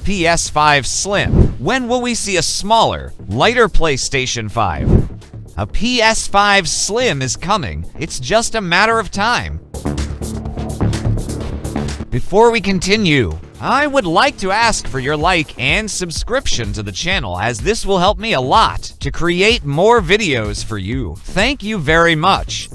PS5 Slim? When will we see a smaller, lighter PlayStation 5? A PS5 Slim is coming. It's just a matter of time. Before we continue, I would like to ask for your like and subscription to the channel, as this will help me a lot to create more videos for you. Thank you very much.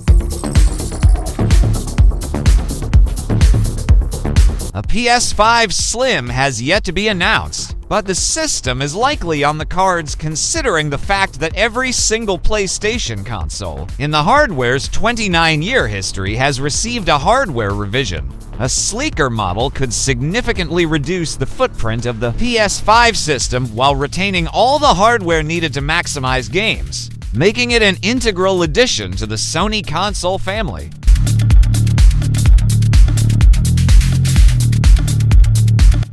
A PS5 Slim has yet to be announced, but the system is likely on the cards considering the fact that every single PlayStation console in the hardware's 29-year history has received a hardware revision. A sleeker model could significantly reduce the footprint of the PS5 system while retaining all the hardware needed to maximize games, making it an integral addition to the Sony console family.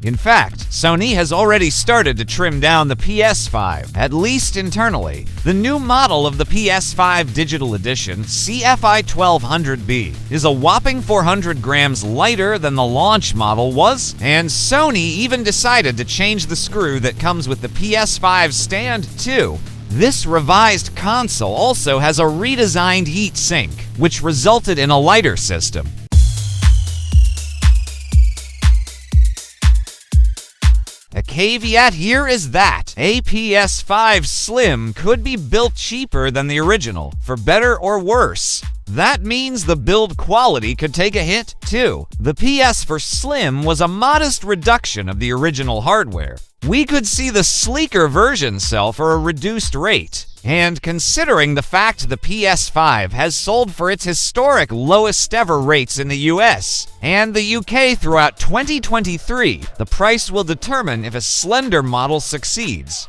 In fact, Sony has already started to trim down the PS5, at least internally. The new model of the PS5 Digital Edition, CFI 1200B, is a whopping 400 grams lighter than the launch model was, and Sony even decided to change the screw that comes with the PS5 stand, too. This revised console also has a redesigned heat sink, which resulted in a lighter system. A caveat here is that a PS5 Slim could be built cheaper than the original, for better or worse. That means the build quality could take a hit, too. The PS4 Slim was a modest reduction of the original hardware. We could see the sleeker version sell for a reduced rate. And considering the fact the PS5 has sold for its historic lowest ever rates in the US and the UK throughout 2023, the price will determine if a slender model succeeds.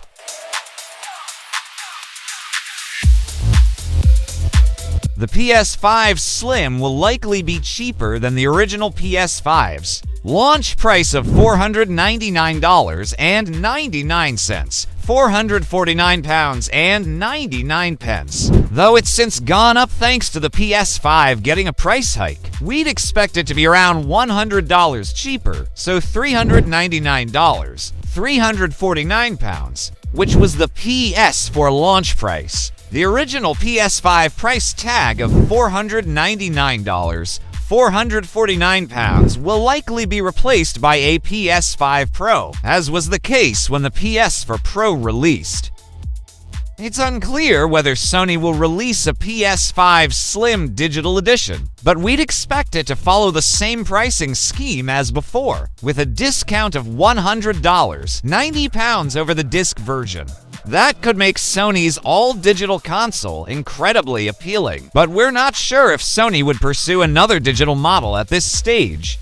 The PS5 Slim will likely be cheaper than the original PS5's launch price of $499.99, £449.99. Though it's since gone up thanks to the PS5 getting a price hike. We'd expect it to be around $100 cheaper, so $399, £349, which was the PS4 launch price. The original PS5 price tag of $499, £449 will likely be replaced by a PS5 Pro, as was the case when the PS4 Pro released. It's unclear whether Sony will release a PS5 Slim Digital Edition, but we'd expect it to follow the same pricing scheme as before, with a discount of $100, £90 over the disc version. That could make Sony's all-digital console incredibly appealing, but we're not sure if Sony would pursue another digital model at this stage.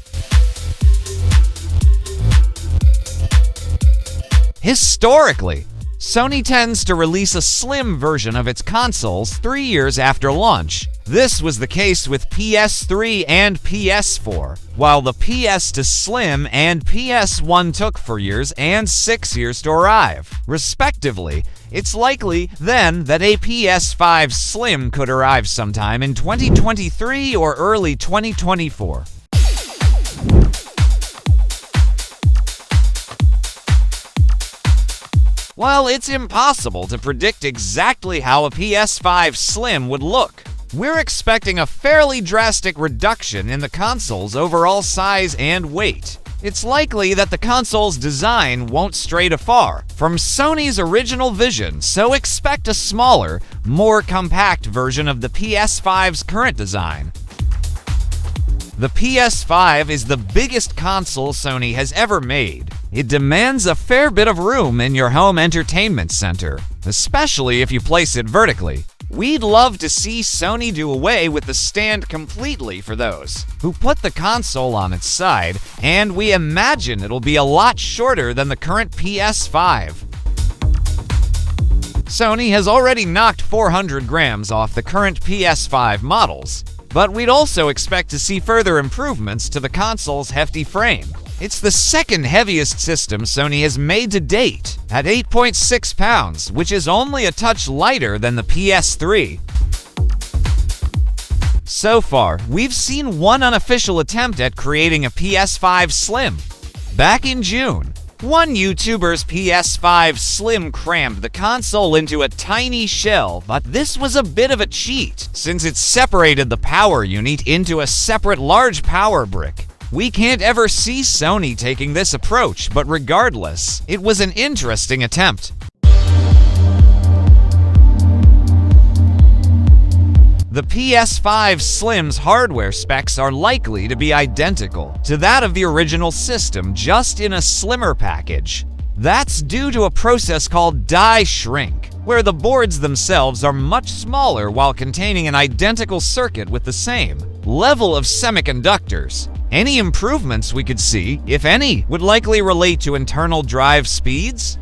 Historically, Sony tends to release a slim version of its consoles 3 years after launch. This was the case with PS3 and PS4, while the PS to Slim and PS1 took 4 years and 6 years to arrive, respectively. It's likely, then, that a PS5 Slim could arrive sometime in 2023 or early 2024. While it's impossible to predict exactly how a PS5 Slim would look, we're expecting a fairly drastic reduction in the console's overall size and weight. It's likely that the console's design won't stray too far from Sony's original vision, so expect a smaller, more compact version of the PS5's current design. The PS5 is the biggest console Sony has ever made. It demands a fair bit of room in your home entertainment center, especially if you place it vertically. We'd love to see Sony do away with the stand completely for those who put the console on its side, and we imagine it'll be a lot shorter than the current PS5. Sony has already knocked 400 grams off the current PS5 models, but we'd also expect to see further improvements to the console's hefty frame. It's the second heaviest system Sony has made to date, at 8.6 pounds, which is only a touch lighter than the PS3. So far, we've seen one unofficial attempt at creating a PS5 Slim. Back in June, One YouTuber's PS5 Slim crammed the console into a tiny shell, but this was a bit of a cheat, since it separated the power unit into a separate large power brick. We can't ever see Sony taking this approach, but regardless, it was an interesting attempt. The PS5 Slim's hardware specs are likely to be identical to that of the original system, just in a slimmer package. That's due to a process called die shrink, where the boards themselves are much smaller while containing an identical circuit with the same level of semiconductors. Any improvements we could see, if any, would likely relate to internal drive speeds.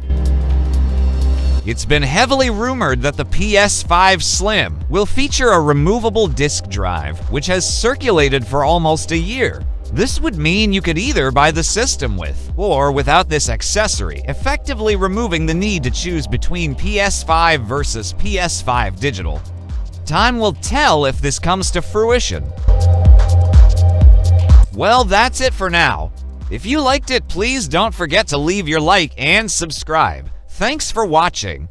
It's been heavily rumored that the PS5 Slim will feature a removable disk drive, which has circulated for almost a year. This would mean you could either buy the system with, or without this accessory, effectively removing the need to choose between PS5 versus PS5 Digital. Time will tell if this comes to fruition. Well, that's it for now. If you liked it, please don't forget to leave your like and subscribe. Thanks for watching.